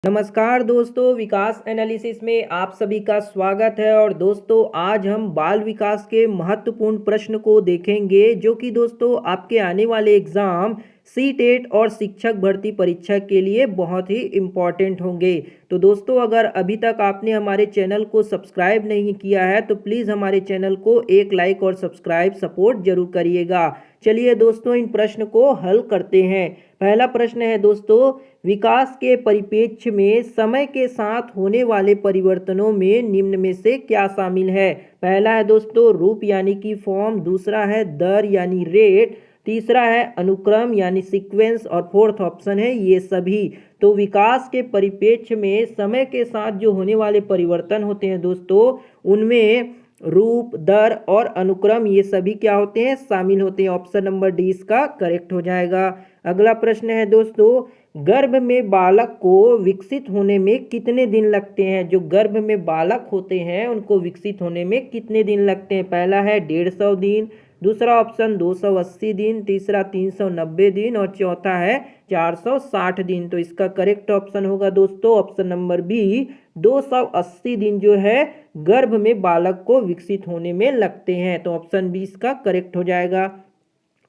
नमस्कार दोस्तों, विकास एनालिसिस में आप सभी का स्वागत है। और दोस्तों आज हम बाल विकास के महत्वपूर्ण प्रश्न को देखेंगे जो कि दोस्तों आपके आने वाले एग्जाम सी-टेट और शिक्षक भर्ती परीक्षा के लिए बहुत ही इम्पॉर्टेंट होंगे। तो दोस्तों अगर अभी तक आपने हमारे चैनल को सब्सक्राइब नहीं किया है तो प्लीज़ हमारे चैनल को एक लाइक और सब्सक्राइब सपोर्ट जरूर करिएगा। चलिए दोस्तों इन प्रश्न को हल करते हैं। पहला प्रश्न है दोस्तों, विकास के परिप्रेक्ष्य में समय के साथ होने वाले परिवर्तनों में निम्न में से क्या शामिल है। पहला है दोस्तों रूप यानी कि फॉर्म, दूसरा है दर यानी रेट, तीसरा है अनुक्रम यानी सीक्वेंस और फोर्थ ऑप्शन है ये सभी। तो विकास के परिप्रेक्ष्य में समय के साथ जो होने वाले परिवर्तन होते हैं दोस्तों उनमें रूप, दर और अनुक्रम ये सभी क्या होते हैं, शामिल होते हैं। ऑप्शन नंबर डी इसका करेक्ट हो जाएगा। अगला प्रश्न है दोस्तों, गर्भ में बालक को विकसित होने में कितने दिन लगते हैं। जो गर्भ में बालक होते हैं उनको विकसित होने में कितने दिन लगते हैं। पहला है 150 दिन, दूसरा ऑप्शन 280 दिन, तीसरा 390 दिन और चौथा है 460 दिन। तो इसका करेक्ट ऑप्शन होगा दोस्तों ऑप्शन नंबर बी, 280 दिन जो है गर्भ में बालक को विकसित होने में लगते हैं। तो ऑप्शन बी इसका करेक्ट हो जाएगा।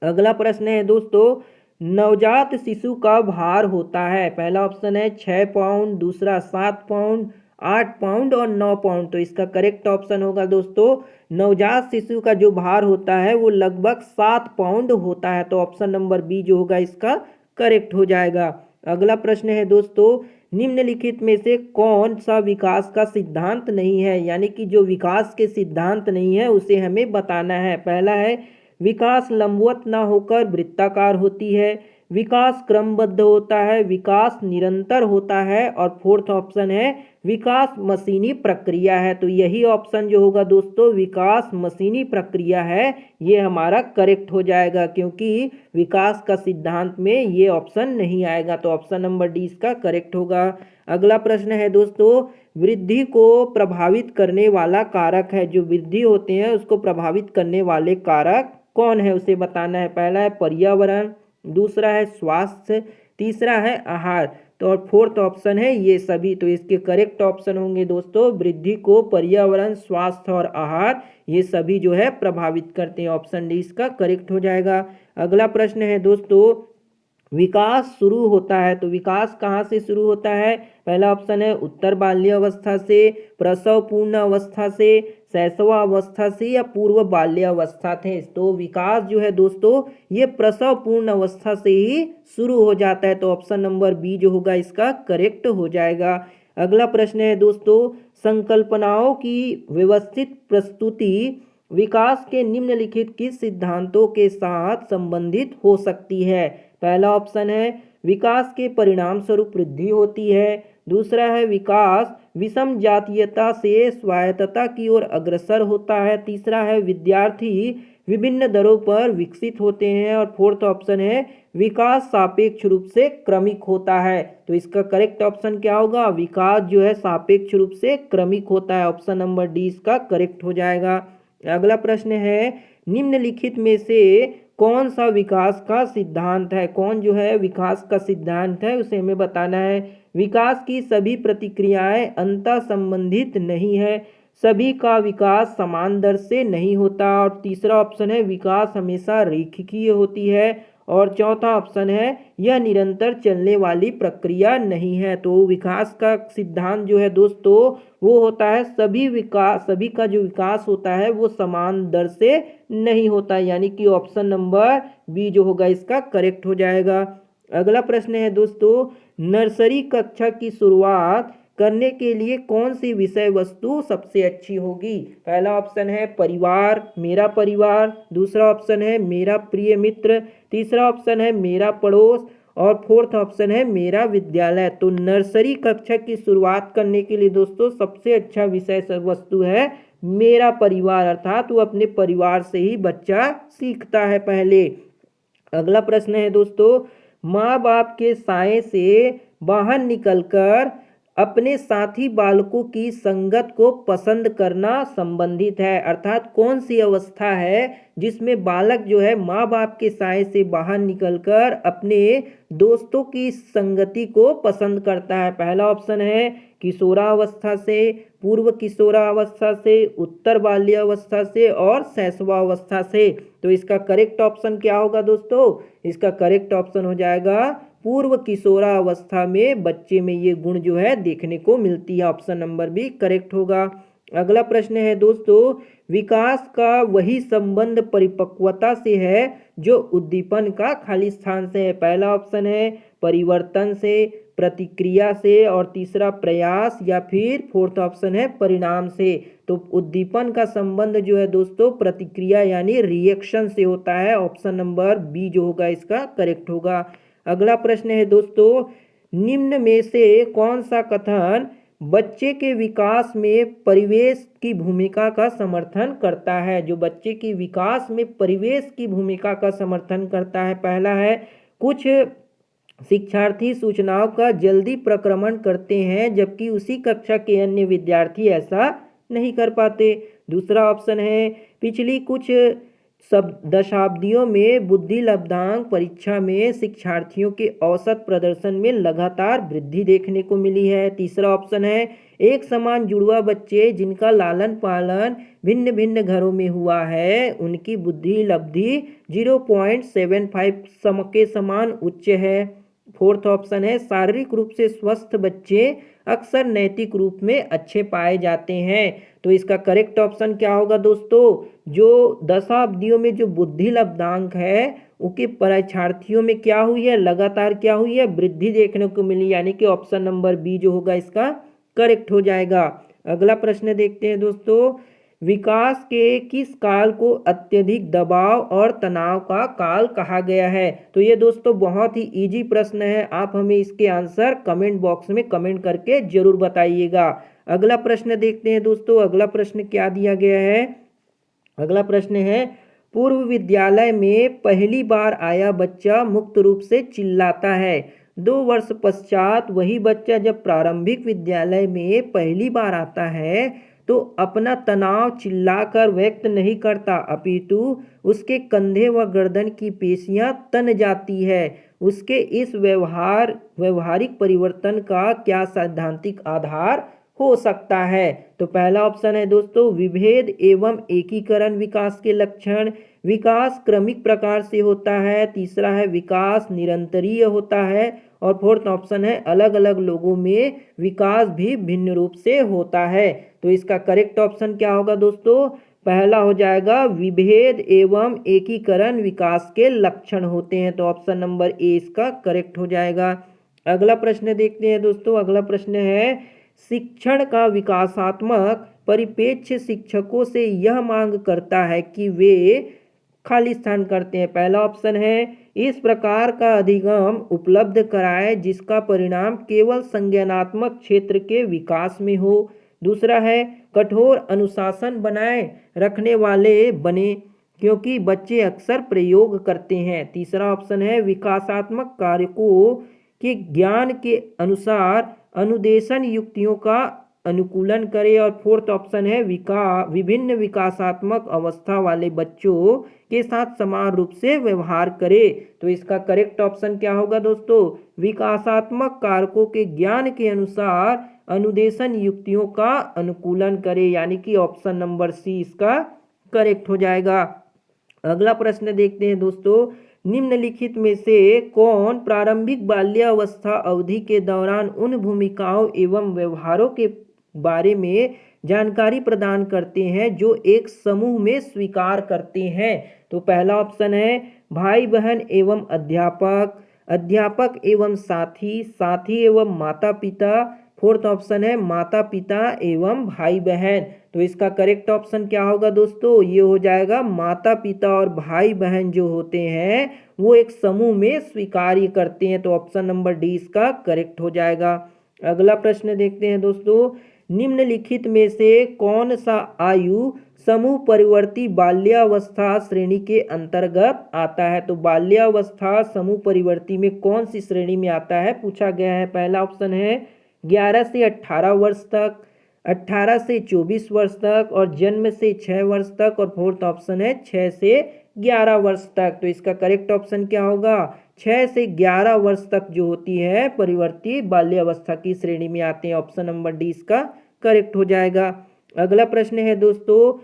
अगला प्रश्न है दोस्तों, नवजात शिशु का भार होता है। पहला ऑप्शन है 6 पाउंड, दूसरा 7 पाउंड, 8 पाउंड और 9 पाउंड। तो इसका करेक्ट ऑप्शन होगा दोस्तों नवजात शिशु का जो भार होता है वो लगभग 7 पाउंड होता है। तो ऑप्शन नंबर बी जो होगा इसका करेक्ट हो जाएगा। अगला प्रश्न है दोस्तों, निम्नलिखित में से कौन सा विकास का सिद्धांत नहीं है, यानी कि जो विकास के सिद्धांत नहीं है उसे हमें बताना है। पहला है विकास लंबवत न होकर वृत्ताकार होती है, विकास क्रमबद्ध होता है, विकास निरंतर होता है और फोर्थ ऑप्शन है विकास मशीनी प्रक्रिया है। तो यही ऑप्शन जो होगा दोस्तों विकास मशीनी प्रक्रिया है ये हमारा करेक्ट हो जाएगा, क्योंकि विकास का सिद्धांत में ये ऑप्शन नहीं आएगा। तो ऑप्शन नंबर डी इसका करेक्ट होगा। अगला प्रश्न है दोस्तों, वृद्धि को प्रभावित करने वाला कारक है। जो वृद्धि होते हैं उसको प्रभावित करने वाले कारक कौन है उसे बताना है। पहला है पर्यावरण, दूसरा है स्वास्थ्य, तीसरा है आहार तो और फोर्थ ऑप्शन है ये सभी। तो इसके करेक्ट ऑप्शन होंगे दोस्तों वृद्धि को पर्यावरण, स्वास्थ्य और आहार ये सभी जो है प्रभावित करते हैं। ऑप्शन डी इसका करेक्ट हो जाएगा। अगला प्रश्न है दोस्तों, विकास शुरू होता है तो विकास कहाँ से शुरू होता है। पहला ऑप्शन है उत्तर बाल्यावस्था से, प्रसव पूर्ण अवस्था से, शैशवावस्था से या पूर्व बाल्यावस्था से। तो विकास जो है दोस्तों ये प्रसव पूर्ण अवस्था से ही शुरू हो जाता है। तो ऑप्शन नंबर बी जो होगा इसका करेक्ट हो जाएगा। अगला प्रश्न है दोस्तों, संकल्पनाओं की व्यवस्थित प्रस्तुति विकास के निम्नलिखित किस सिद्धांतों के साथ संबंधित हो सकती है। पहला ऑप्शन है विकास के परिणाम स्वरूप वृद्धि होती है, दूसरा है विकास विषम जातीयता से स्वायत्तता की ओर अग्रसर होता है, तीसरा है विद्यार्थी विभिन्न दरों पर विकसित होते हैं और फोर्थ ऑप्शन है विकास सापेक्ष रूप से क्रमिक होता है। तो इसका करेक्ट ऑप्शन क्या होगा, विकास जो है सापेक्ष रूप से क्रमिक होता है। ऑप्शन नंबर डी इसका करेक्ट हो जाएगा। अगला प्रश्न है, निम्नलिखित में से कौन सा विकास का सिद्धांत है। कौन जो है विकास का सिद्धांत है उसे हमें बताना है। विकास की सभी प्रतिक्रियाएं अंतः संबंधित नहीं है, सभी का विकास समान दर से नहीं होता और तीसरा ऑप्शन है विकास हमेशा रेखीय होती है और चौथा ऑप्शन है यह निरंतर चलने वाली प्रक्रिया नहीं है। तो विकास का सिद्धांत जो है दोस्तों वो होता है सभी का जो विकास होता है वो समान दर से नहीं होता, यानी कि ऑप्शन नंबर बी जो होगा इसका करेक्ट हो जाएगा। अगला प्रश्न है दोस्तों, नर्सरी कक्षा की शुरुआत करने के लिए कौन सी विषय वस्तु सबसे अच्छी होगी। पहला ऑप्शन है परिवार, मेरा परिवार, दूसरा ऑप्शन है मेरा प्रिय मित्र, तीसरा ऑप्शन है मेरा पड़ोस और फोर्थ ऑप्शन है मेरा विद्यालय। तो नर्सरी कक्षा की शुरुआत करने के लिए दोस्तों सबसे अच्छा विषय वस्तु है मेरा परिवार, अर्थात वो अपने परिवार से ही बच्चा सीखता है पहले। अगला प्रश्न है दोस्तों, माँ बाप के साए से बाहर निकलकर अपने साथी बालकों की संगत को पसंद करना संबंधित है। अर्थात कौन सी अवस्था है जिसमें बालक जो है माँ बाप के साए से बाहर निकलकर अपने दोस्तों की संगति को पसंद करता है। पहला ऑप्शन है किशोरावस्था से, पूर्व किशोरावस्था से, उत्तर बाल्यावस्था से और शैशवावस्था से। तो इसका करेक्ट ऑप्शन क्या होगा दोस्तों? इसका करेक्ट ऑप्शन हो जाएगा पूर्व किशोरावस्था में बच्चे में ये गुण जो है देखने को मिलती है। ऑप्शन नंबर बी करेक्ट होगा। अगला प्रश्न है दोस्तों, विकास का वही संबंध परिपक्वता से है जो उद्दीपन का खाली स्थान से है। पहला ऑप्शन है परिवर्तन से, प्रतिक्रिया से और तीसरा प्रयास या फिर फोर्थ ऑप्शन है परिणाम से। तो उद्दीपन का संबंध जो है दोस्तों प्रतिक्रिया यानी रिएक्शन से होता है। ऑप्शन नंबर बी जो होगा इसका करेक्ट होगा। अगला प्रश्न है दोस्तों, निम्न में से कौन सा कथन बच्चे के विकास में परिवेश की भूमिका का समर्थन करता है? जो बच्चे के विकास में परिवेश की भूमिका का समर्थन करता है। पहला है कुछ शिक्षार्थी सूचनाओं का जल्दी प्रक्रमण करते हैं जबकि उसी कक्षा के अन्य विद्यार्थी ऐसा नहीं कर पाते। दूसरा ऑप्शन है पिछली कुछ सब दशाब्दियों में बुद्धि लब्धांक परीक्षा में शिक्षार्थियों के औसत प्रदर्शन में लगातार वृद्धि देखने को मिली है। तीसरा ऑप्शन है एक समान जुड़वा बच्चे जिनका लालन पालन भिन्न भिन्न घरों में हुआ है उनकी बुद्धि लब्धि 0.75 के समान उच्च है। फोर्थ ऑप्शन है शारीरिक रूप से स्वस्थ बच्चे अक्सर नैतिक रूप में अच्छे पाए जाते हैं। तो इसका करेक्ट ऑप्शन क्या होगा दोस्तों? जो दशाब्दियों में जो बुद्धि लब्धांक है उनके परीक्षार्थियों में क्या हुई है, लगातार क्या हुई है, वृद्धि देखने को मिली, यानी कि ऑप्शन नंबर बी जो होगा इसका करेक्ट हो जाएगा। अगला प्रश्न देखते हैं दोस्तों, विकास के किस काल को अत्यधिक दबाव और तनाव का काल कहा गया है? तो ये दोस्तों बहुत ही इजी प्रश्न है, आप हमें इसके आंसर कमेंट बॉक्स में कमेंट करके जरूर बताइएगा। अगला प्रश्न देखते हैं दोस्तों, अगला प्रश्न क्या दिया गया है? अगला प्रश्न है पूर्व विद्यालय में पहली बार आया बच्चा मुक्त रूप से चिल्लाता है, 2 वर्ष पश्चात वही बच्चा जब प्रारंभिक विद्यालय में पहली बार आता है तो अपना तनाव चिल्लाकर व्यक्त नहीं करता अपितु उसके कंधे व गर्दन की पेशियां तन जाती है। उसके इस व्यवहारिक परिवर्तन का क्या सैद्धांतिक आधार हो सकता है? तो पहला ऑप्शन है दोस्तों विभेद एवं एकीकरण विकास के लक्षण, विकास क्रमिक प्रकार से होता है, तीसरा है विकास निरंतरीय होता है और फोर्थ ऑप्शन है अलग अलग लोगों में विकास भी भिन्न रूप से होता है। तो इसका करेक्ट ऑप्शन क्या होगा दोस्तों? पहला हो जाएगा विभेद एवं एकीकरण विकास के लक्षण होते हैं। तो ऑप्शन नंबर ए इसका करेक्ट हो जाएगा। अगला प्रश्न देखते हैं दोस्तों, अगला प्रश्न है शिक्षण का विकासात्मक परिप्रेक्ष्य शिक्षकों से यह मांग करता है कि वे खाली स्थान करते हैं। पहला ऑप्शन है इस प्रकार का अधिगम उपलब्ध कराए जिसका परिणाम केवल संज्ञानात्मक क्षेत्र के विकास में हो। दूसरा है कठोर अनुशासन बनाए रखने वाले बने क्योंकि बच्चे अक्सर प्रयोग करते हैं। तीसरा ऑप्शन है विकासात्मक कारकों के ज्ञान के अनुसार अनुदेशन युक्तियों का अनुकूलन करे और फोर्थ ऑप्शन है विभिन्न विकासात्मक अवस्था वाले बच्चों के साथ समान रूप से व्यवहार करे। तो इसका करेक्ट ऑप्शन क्या होगा दोस्तों? विकासात्मक कारकों के ज्ञान के अनुसार अनुदेशन युक्तियों का अनुकूलन करे, यानी कि ऑप्शन नंबर सी इसका करेक्ट हो जाएगा। अगला प्रश्न देखते हैं दोस्तों, निम्नलिखित में से कौन प्रारंभिक बाल्यावस्था अवधि के दौरान उन भूमिकाओं एवं व्यवहारों के बारे में जानकारी प्रदान करते हैं जो एक समूह में स्वीकार करते हैं? तो पहला ऑप्शन है भाई बहन एवं अध्यापक, अध्यापक एवं साथी, साथी एवं माता पिता, फोर्थ ऑप्शन है माता पिता एवं भाई बहन। तो इसका करेक्ट ऑप्शन क्या होगा दोस्तों? ये हो जाएगा माता पिता और भाई बहन जो होते हैं वो एक समूह में स्वीकार्य करते हैं। तो ऑप्शन नंबर डी इसका करेक्ट हो जाएगा। अगला प्रश्न देखते हैं दोस्तों, निम्नलिखित में से कौन सा आयु समूह परिवर्ती बाल्यावस्था श्रेणी के अंतर्गत आता है? तो बाल्यावस्था समूह परिवर्ती में कौन सी श्रेणी में आता है पूछा गया है। पहला ऑप्शन है 11 से 18 वर्ष तक, 18 से 24 वर्ष तक और जन्म से 6 वर्ष तक। और फोर्थ ऑप्शन है 6 से 11 वर्ष तक। तो इसका करेक्ट ऑप्शन क्या होगा? 6 से 11 वर्ष तक जो होती है परिवर्ती बाल्यावस्था की श्रेणी में आते हैं। ऑप्शन नंबर डी इसका करेक्ट हो जाएगा। अगला प्रश्न है दोस्तों,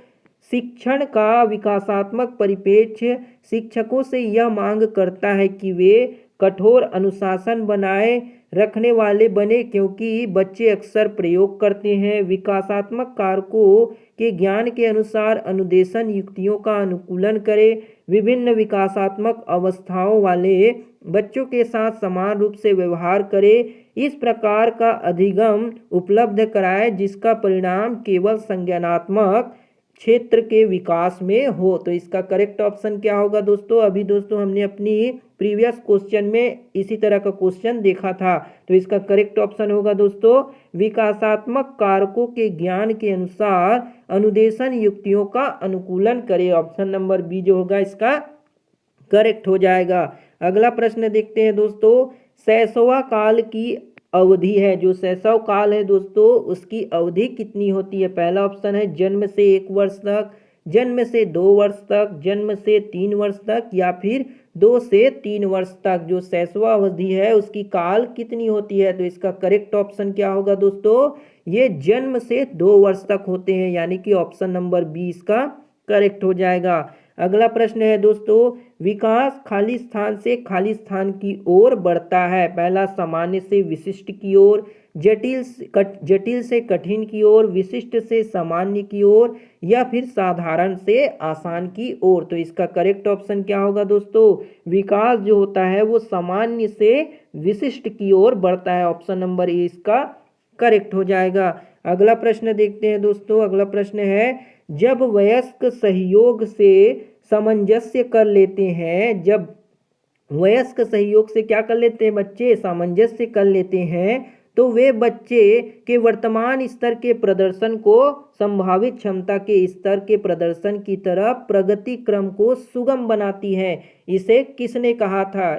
शिक्षण का विकासात्मक परिप्रेक्ष्य शिक्षकों से यह मांग करता है कि वे कठोर अनुशासन बनाए रखने वाले बने, क्योंकि बच्चे अक्सर प्रयोग करते हैं। विकासात्मक कारकों के ज्ञान के अनुसार अनुदेशन युक्तियों का अनुकूलन करें। विभिन्न विकासात्मक अवस्थाओं वाले बच्चों के साथ समान रूप से व्यवहार करें। इस प्रकार का अधिगम उपलब्ध कराए जिसका परिणाम केवल संज्ञानात्मक क्षेत्र के विकास में हो। तो इसका करेक्ट ऑप्शन क्या होगा दोस्तों? अभी दोस्तों हमने अपनी प्रीवियस क्वेश्चन में इसी तरह का क्वेश्चन देखा था। तो इसका करेक्ट ऑप्शन होगा दोस्तों, विकासात्मक कारकों के ज्ञान के अनुसार अनुदेशन युक्तियों का अनुकूलन करें। ऑप्शन नंबर बी जो होगा इसका करेक्ट हो जाएगा। अगला प्रश्न देखते हैं दोस्तों, शैशव काल की अवधि है, जो शैशव काल है दोस्तों उसकी अवधि कितनी होती है? पहला ऑप्शन है जन्म से 1 वर्ष तक, जन्म से 2 वर्ष तक, जन्म से 3 वर्ष तक या फिर 2 से 3 वर्ष तक। जो शैशव अवधि है उसकी काल कितनी होती है? तो इसका करेक्ट ऑप्शन क्या होगा दोस्तों? ये जन्म से 2 वर्ष तक होते हैं, यानी कि ऑप्शन नंबर बी इसका करेक्ट हो जाएगा। अगला प्रश्न है दोस्तों, विकास खाली स्थान से खाली स्थान की ओर बढ़ता है। पहला सामान्य से विशिष्ट की ओर, जटिल से कठिन की ओर, विशिष्ट से सामान्य की ओर या फिर साधारण से आसान की ओर। तो इसका करेक्ट ऑप्शन क्या होगा दोस्तों? विकास जो होता है वो सामान्य से विशिष्ट की ओर बढ़ता है। ऑप्शन नंबर ए इसका करेक्ट हो जाएगा। अगला प्रश्न देखते हैं दोस्तों। अगला प्रश्न है, जब वयस्क सहयोग से सामंजस्य कर लेते हैं, जब वयस्क सहयोग से क्या कर लेते हैं बच्चे? सामंजस्य कर लेते हैं, तो वे बच्चे के वर्तमान स्तर के प्रदर्शन को संभावित क्षमता के स्तर के प्रदर्शन की तरफ प्रगति क्रम को सुगम बनाती है। इसे किसने कहा था?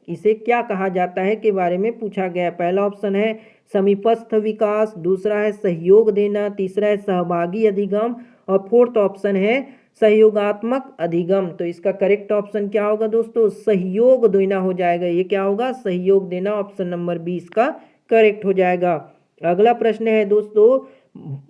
इसे क्या कहा जाता है के बारे में पूछा गया। पहला ऑप्शन है समीपस्थ विकास, दूसरा है सहयोग देना, तीसरा है सहभागी अधिगम और फोर्थ ऑप्शन है सहयोगात्मक अधिगम। तो इसका करेक्ट ऑप्शन क्या होगा दोस्तों? सहयोग देना हो जाएगा। ये क्या होगा? सहयोग देना। ऑप्शन नंबर बी इसका करेक्ट हो जाएगा। अगला प्रश्न है दोस्तों,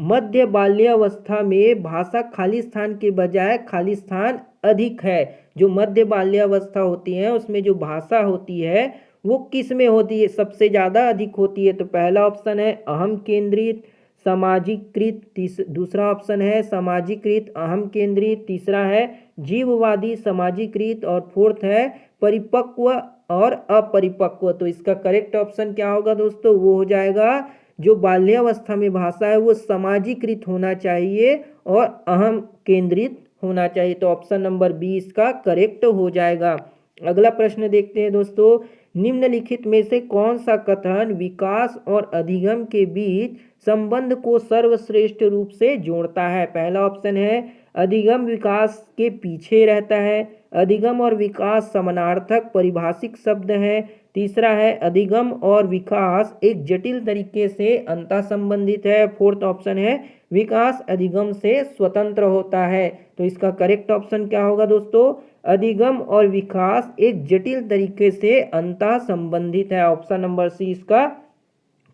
मध्य बाल्यावस्था में भाषा खाली स्थान के बजाय खाली स्थान अधिक है। जो मध्य बाल्यावस्था होती है उसमें जो भाषा होती है वो किस में होती है? सबसे ज़्यादा अधिक होती है। तो पहला ऑप्शन है अहम केंद्रित सामाजिकृत, दूसरा ऑप्शन है सामाजिकृत अहम केंद्रित, तीसरा है जीववादी सामाजिकृत और फोर्थ है परिपक्व और अपरिपक्व। तो इसका करेक्ट ऑप्शन क्या होगा दोस्तों? वो हो जाएगा जो बाल्यावस्था में भाषा है वो सामाजिकृत होना चाहिए और अहम केंद्रित होना चाहिए। तो ऑप्शन नंबर बी इसका करेक्ट हो जाएगा। अगला प्रश्न देखते हैं दोस्तों, निम्नलिखित में से कौन सा कथन विकास और अधिगम के बीच संबंध को सर्वश्रेष्ठ रूप से जोड़ता है? पहला ऑप्शन है अधिगम विकास के पीछे रहता है, अधिगम और विकास समानार्थक परिभाषिक शब्द है, तीसरा है अधिगम और विकास एक जटिल तरीके से अंतः संबंधित है, फोर्थ ऑप्शन है विकास अधिगम से स्वतंत्र होता है। तो इसका करेक्ट ऑप्शन क्या होगा दोस्तों? अधिगम और विकास एक जटिल तरीके से अंतः संबंधित है। ऑप्शन नंबर सी इसका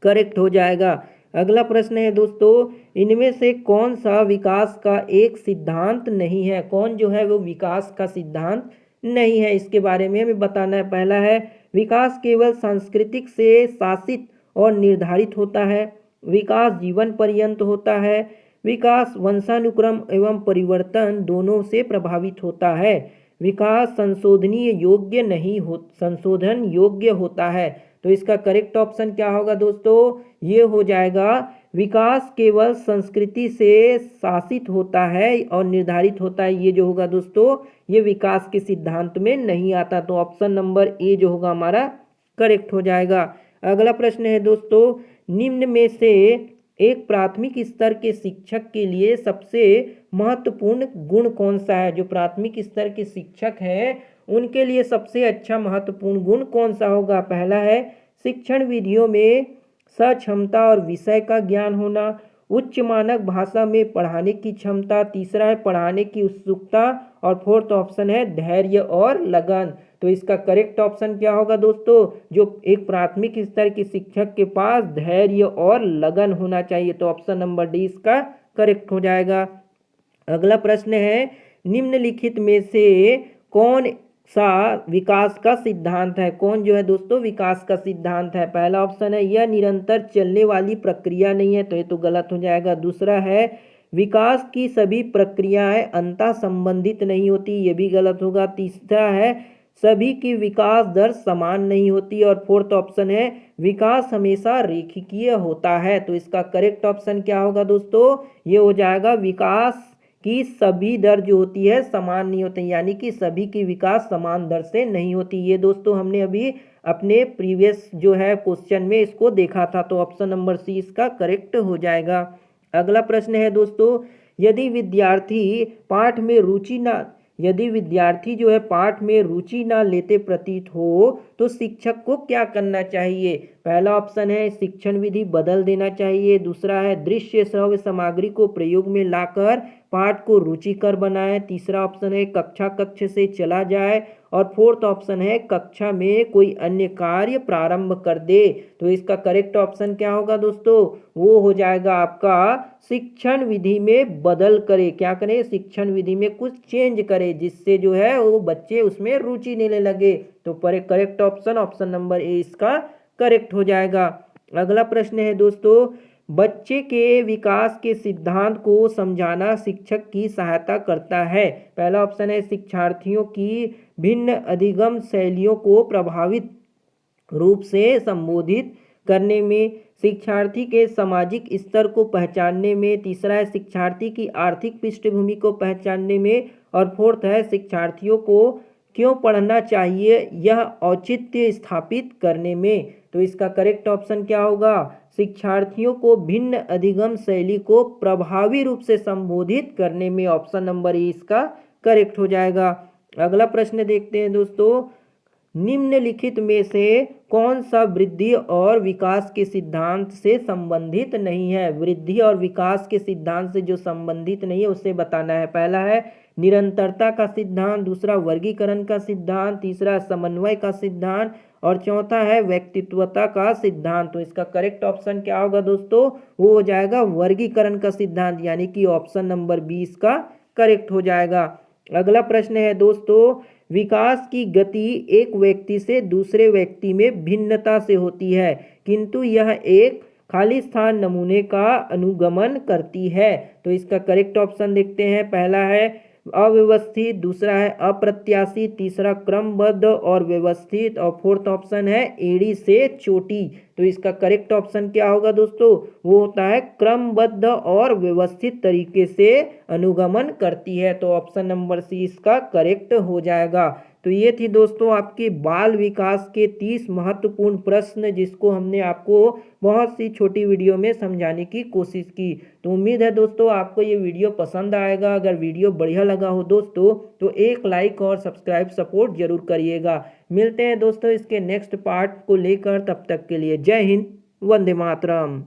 करेक्ट हो जाएगा। अगला प्रश्न है दोस्तों, इनमें से कौन सा विकास का एक सिद्धांत नहीं है? कौन जो है वो विकास का सिद्धांत नहीं है, इसके बारे में हमें बताना है। पहला है विकास केवल सांस्कृतिक से शासित और निर्धारित होता है, विकास जीवन पर्यंत होता है, विकास वंशानुक्रम एवं परिवर्तन दोनों से प्रभावित होता है, विकास संशोधन योग्य होता है। तो इसका करेक्ट ऑप्शन क्या होगा दोस्तों? ये हो जाएगा विकास केवल संस्कृति से शासित होता है और निर्धारित होता है। ये जो होगा दोस्तों ये विकास के सिद्धांत में नहीं आता। तो ऑप्शन नंबर ए जो होगा हमारा करेक्ट हो जाएगा। अगला प्रश्न है दोस्तों, निम्न में से एक प्राथमिक स्तर के शिक्षक के लिए सबसे महत्वपूर्ण गुण कौन सा है? जो प्राथमिक स्तर के शिक्षक हैं उनके लिए सबसे अच्छा महत्वपूर्ण गुण कौन सा होगा? पहला है शिक्षण विधियों में सक्षमता और विषय का ज्ञान होना, उच्च मानक भाषा में पढ़ाने की क्षमता, तीसरा है पढ़ाने की उत्सुकता और फोर्थ ऑप्शन है धैर्य और लगन। तो इसका करेक्ट ऑप्शन क्या होगा दोस्तों? जो एक प्राथमिक स्तर के शिक्षक के पास धैर्य और लगन होना चाहिए। तो ऑप्शन नंबर डी इसका करेक्ट हो जाएगा। अगला प्रश्न है, निम्नलिखित में से कौन सा विकास का सिद्धांत है? कौन जो है दोस्तों विकास का सिद्धांत है? पहला ऑप्शन है यह निरंतर चलने वाली प्रक्रिया नहीं है, तो ये तो गलत हो जाएगा। दूसरा है विकास की सभी प्रक्रियाएं अंतः संबंधित नहीं होती, ये भी गलत होगा। तीसरा है सभी की विकास दर समान नहीं होती, और फोर्थ ऑप्शन है विकास हमेशा रेखीय होता है। तो इसका करेक्ट ऑप्शन क्या होगा दोस्तों? ये हो जाएगा विकास की सभी दर जो होती है समान नहीं होती, यानी कि सभी की विकास समान दर से नहीं होती। ये दोस्तों हमने अभी अपने प्रीवियस जो है क्वेश्चन में इसको देखा था। तो ऑप्शन नंबर सी इसका करेक्ट हो जाएगा। अगला प्रश्न है दोस्तों, यदि विद्यार्थी पाठ में रुचि ना यदि विद्यार्थी जो है पाठ में रुचि ना लेते प्रतीत हो तो शिक्षक को क्या करना चाहिए? पहला ऑप्शन है शिक्षण विधि बदल देना चाहिए। दूसरा है दृश्य श्रव्य सामग्री को प्रयोग में लाकर पाठ को रुचिकर बनाए। तीसरा ऑप्शन है कक्षा कक्ष से चला जाए, और फोर्थ ऑप्शन है कक्षा में कोई अन्य कार्य प्रारंभ कर दे। तो इसका करेक्ट ऑप्शन क्या होगा दोस्तों? वो हो जाएगा आपका शिक्षण विधि में बदल करे। क्या करे? शिक्षण विधि में कुछ चेंज करे, जिससे जो है वो बच्चे उसमें रुचि लेने लगे। तो पर correct option option number A इसका करेक्ट हो जाएगा। अगला प्रश्न है दोस्तों, बच्चे के विकास के सिद्धांत को समझाना शिक्षक की सहायता करता है। पहला ऑप्शन है शिक्षार्थियों की भिन्न अधिगम शैलियों को प्रभावित रूप से संबोधित करने में, शिक्षार्थी के सामाजिक स्तर को पहचानने में, तीसरा है शिक्षार्थी की आर्थिक पृष्ठभूमि को पहचानने में, और फोर्थ है शिक्षार्थियों को क्यों पढ़ना चाहिए यह औचित्य स्थापित करने में। तो इसका करेक्ट ऑप्शन क्या होगा? शिक्षार्थियों को भिन्न अधिगम शैली को प्रभावी रूप से संबोधित करने में। ऑप्शन नंबर ए इसका करेक्ट हो जाएगा। अगला प्रश्न देखते हैं दोस्तों, निम्नलिखित में से कौन सा वृद्धि और विकास के सिद्धांत से संबंधित नहीं है? वृद्धि और विकास के सिद्धांत से जो संबंधित नहीं है उसे बताना है। पहला है निरंतरता का सिद्धांत, दूसरा वर्गीकरण का सिद्धांत, तीसरा समन्वय का सिद्धांत, और चौथा है व्यक्तित्वता का सिद्धांत। तो इसका करेक्ट ऑप्शन क्या होगा दोस्तों? वो हो जाएगा वर्गीकरण का सिद्धांत, यानी कि ऑप्शन नंबर 20 का करेक्ट हो जाएगा। अगला प्रश्न है दोस्तों, विकास की गति एक व्यक्ति से दूसरे व्यक्ति में भिन्नता से होती है, किंतु यह एक खाली स्थान नमूने का अनुगमन करती है। तो इसका करेक्ट ऑप्शन देखते हैं। पहला है अव्यवस्थित, दूसरा है अप्रत्याशित, तीसरा क्रमबद्ध और व्यवस्थित, और फोर्थ ऑप्शन है एड़ी से चोटी। तो इसका करेक्ट ऑप्शन क्या होगा दोस्तों? वो होता है क्रमबद्ध और व्यवस्थित तरीके से अनुगमन करती है। तो ऑप्शन नंबर सी इसका करेक्ट हो जाएगा। तो ये थी दोस्तों आपके बाल विकास के 30 महत्वपूर्ण प्रश्न, जिसको हमने आपको बहुत सी छोटी वीडियो में समझाने की कोशिश की। तो उम्मीद है दोस्तों आपको ये वीडियो पसंद आएगा। अगर वीडियो बढ़िया लगा हो दोस्तों तो एक लाइक और सब्सक्राइब सपोर्ट जरूर करिएगा। मिलते हैं दोस्तों इसके नेक्स्ट पार्ट को लेकर, तब तक के लिए जय हिंद, वंदे मातरम।